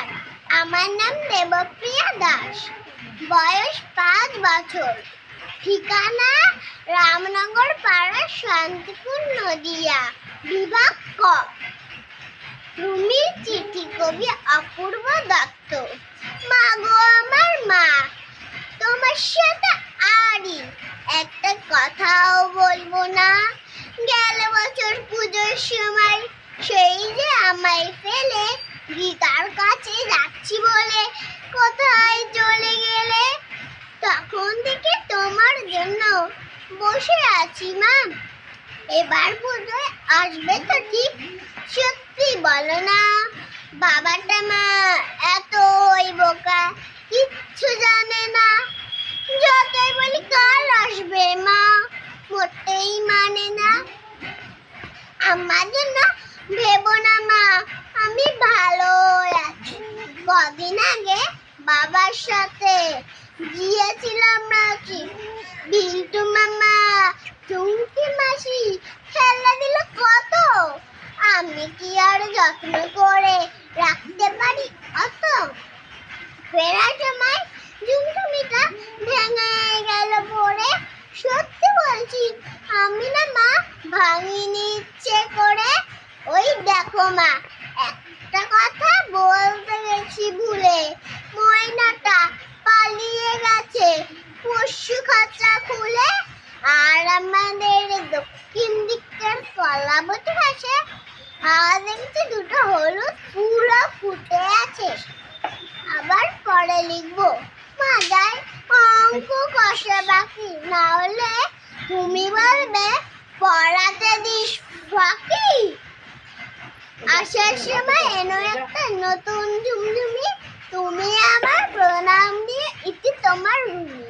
নমস্কার, আমার নাম দেবপ্রিয়া দাস। বয়স 5 বছর। ঠিকানা রামনগর পাড়া, শান্তিপুর, নদিয়া। বিভাগ ক। রুমির চিঠি, কবি অপূর্ব দত্ত। মা গো আমার মা, তোমার সাথে আরই একটা কথাও বলবো না। গেল বছর পুজোর সময় সেই যে আমায় ফেলে গীতার কাছে যাচ্ছি বলে কোথায় চলে গেলে। তখন থেকে তোমার জন্য বসে আছি মা। এবার পুজোয় আসবে তো ঠিক? সত্যি বলো না। বাবাটা মা এতই বোকা, কিচ্ছু জানে না। যতই বলি কাল আসবে মা, মোটেই মানে না। আমার জন্য ভেবো না মা, আমি ভালো আছি। কদিন আগে বাবার সাথে গিয়েছিলাম নাচি। বিল্টু মামা, চুমকি মাসি খেলা দিল কত। আমি কি আর যত্ন করে রাখতে পারি অত? ফেরার সময় ঝুমঝুমিটা ভেঙে গেল পড়ে। সত্যি বলছি আমি না মা, ভাঙিনি ইচ্ছে করে। ওই দেখো মা, একটা কথা বলতে গেছি ভুলে। ময়নাটা পালিয়ে গেছে পশু খাঁচা খুলে। আর আমাদের দক্ষিণ দিকের কলাবতী ঘাসে দেখছি দুটো হলুদ ফুলও ফুটে আছে। আবার পরে লিখবো, মাজায় অঙ্ক কষে বাকি, না হলে তুমি বলবে পড়াতে দিস ফাঁকি। আসার সময় এনো একটা নতুন ঝুমঝুমি, তুমি আমার প্রণাম দিয়ে ইতি তোমার রুমি।